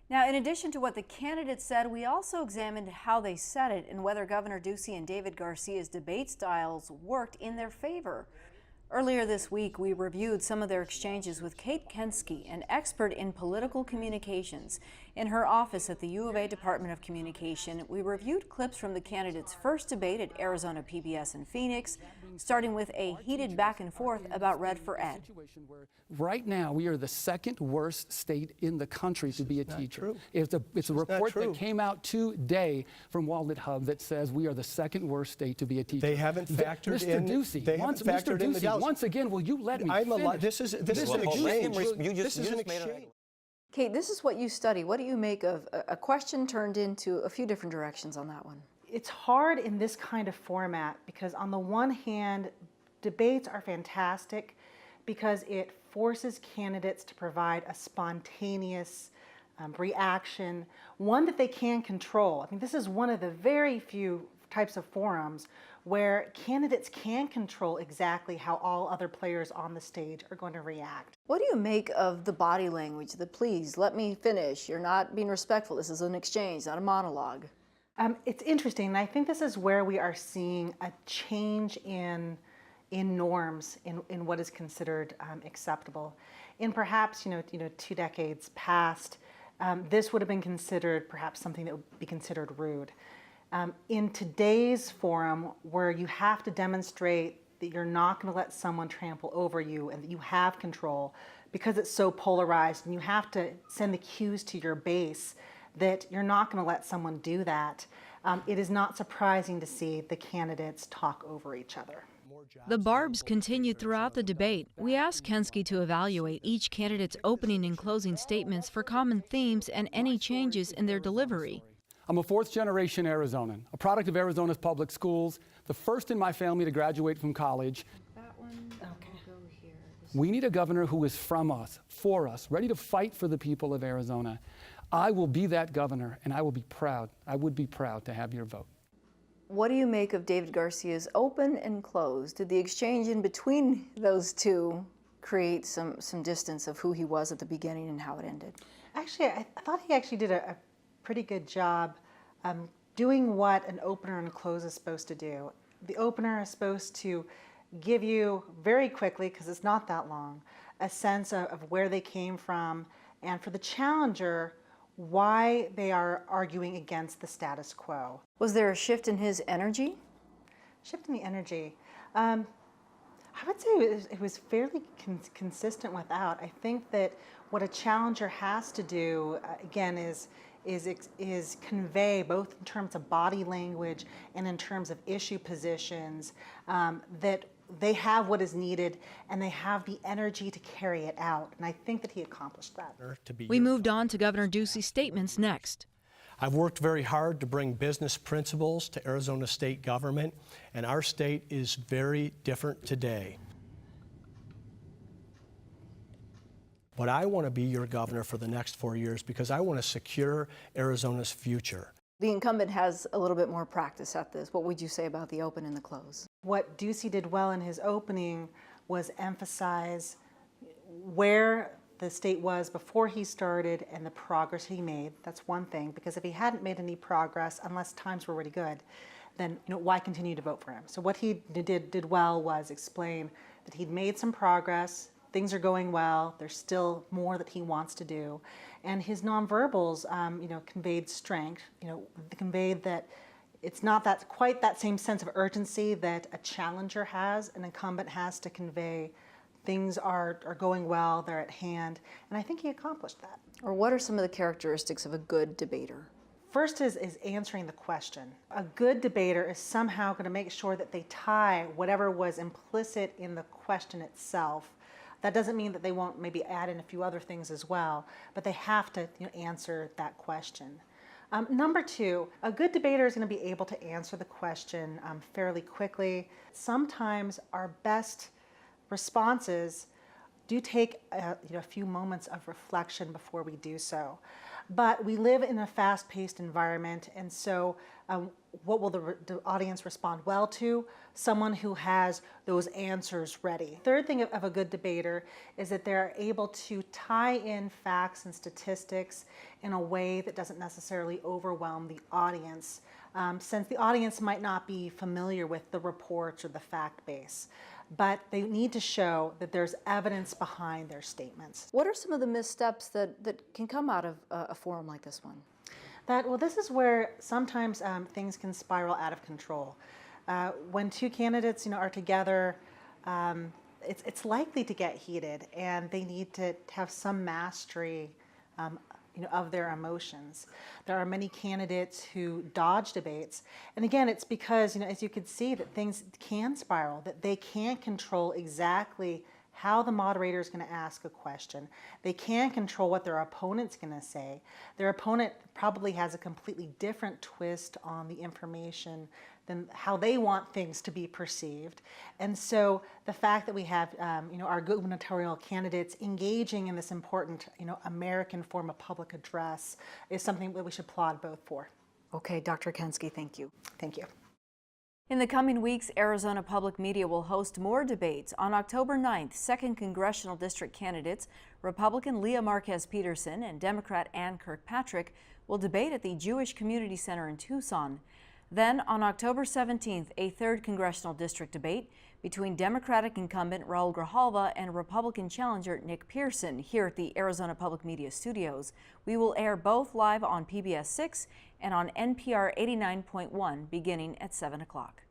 Now, in addition to what the candidates said, we also examined how they said it and whether Governor Ducey and David Garcia's debate styles worked in their favor. Earlier this week, we reviewed some of their exchanges with Kate Kensky, an expert in political communications. In her office at the U of A Department of Communication, we reviewed clips from the candidates' first debate at Arizona PBS in Phoenix, starting with a heated back and forth about Red for Ed. Right now, we are the second worst state in the country to be a teacher. It's a report that came out today from Walnut Hub that says we are the second worst state to be a teacher. They haven't factored in. Mr. Ducey, Mr. Ducey, once again, will you let me finish? This is an exchange. Kate, this is what you study. What do you make of a question turned into a few different directions on that one? It's hard in this kind of format because on the one hand, debates are fantastic because it forces candidates to provide a spontaneous reaction, one that they can control. I mean, this is one of the very few types of forums where candidates can control exactly how all other players on the stage are going to react. What do you make of the body language, the please, let me finish, you're not being respectful, this is an exchange, not a monologue? It's interesting, and I think this is where we are seeing a change in norms, in what is considered acceptable. In perhaps 2 decades past, this would have been considered perhaps something that would be considered rude. In today's forum, where you have to demonstrate that you're not going to let someone trample over you and that you have control, because it's so polarized, and you have to send the cues to your base that you're not going to let someone do that, it is not surprising to see the candidates talk over each other. The barbs continued throughout the debate. We asked Kensky to evaluate each candidate's opening and closing statements for common themes and any changes in their delivery. I'm a fourth-generation Arizonan, a product of Arizona's public schools, the first in my family to graduate from college. That one, okay. Go here. We need a governor who is from us, for us, ready to fight for the people of Arizona. I will be that governor, and I will be proud. I would be proud to have your vote. What do you make of David Garcia's open and close? Did the exchange in between those two create some distance of who he was at the beginning and how it ended? Actually, I thought he actually did a pretty good job doing what an opener and close is supposed to do. The opener is supposed to give you very quickly, because it's not that long, a sense of where they came from, and for the challenger, why they are arguing against the status quo. Was there a shift in his energy? Shift in the energy. I would say it was fairly consistent without. I think that what a challenger has to do, again, is convey, both in terms of body language and in terms of issue positions, that they have what is needed and they have the energy to carry it out. And I think that he accomplished that. We moved on to Governor Ducey's statements next. I've worked very hard to bring business principles to Arizona state government, and our state is very different today. But I want to be your governor for the next 4 years because I want to secure Arizona's future. The incumbent has a little bit more practice at this. What would you say about the open and the close? What Ducey did well in his opening was emphasize where the state was before he started and the progress he made. That's one thing, because if he hadn't made any progress, unless times were really good, then why continue to vote for him? So what he did well was explain that he'd made some progress, things are going well, there's still more that he wants to do. And his nonverbals, conveyed strength, conveyed that it's not quite that same sense of urgency that a challenger has, an incumbent has to convey. Things are going well, they're at hand, and I think he accomplished that. Or what are some of the characteristics of a good debater? First is answering the question. A good debater is somehow going to make sure that they tie whatever was implicit in the question itself. That doesn't mean that they won't maybe add in a few other things as well, but they have to answer that question. Number two, a good debater is going to be able to answer the question fairly quickly. Sometimes our best responses do take a few moments of reflection before we do so. But we live in a fast-paced environment, and so what will the audience respond well to? Someone who has those answers ready. Third thing of a good debater is that they're able to tie in facts and statistics in a way that doesn't necessarily overwhelm the audience, since the audience might not be familiar with the reports or the fact base. But they need to show that there's evidence behind their statements. What are some of the missteps that can come out of a forum like this one? Well, this is where sometimes things can spiral out of control. When two candidates, are together, it's likely to get heated, and they need to have some mastery of their emotions. There are many candidates who dodge debates, and again, it's because, as you could see, that things can spiral, that they can't control exactly how the moderator is going to ask a question. They can't control what their opponent's going to say. Their opponent probably has a completely different twist on the information than how they want things to be perceived. And so the fact that we have our gubernatorial candidates engaging in this important American form of public address is something that we should applaud both for. Okay, Dr. Kensky, thank you. Thank you. In the coming weeks, Arizona Public Media will host more debates. On October 9th, 2nd Congressional District candidates, Republican Leah Marquez Peterson and Democrat Ann Kirkpatrick, will debate at the Jewish Community Center in Tucson. Then, on October 17th, a 3rd Congressional District debate between Democratic incumbent Raul Grijalva and Republican challenger Nick Pearson here at the Arizona Public Media Studios. We will air both live on PBS 6 and on NPR 89.1 beginning at 7 o'clock.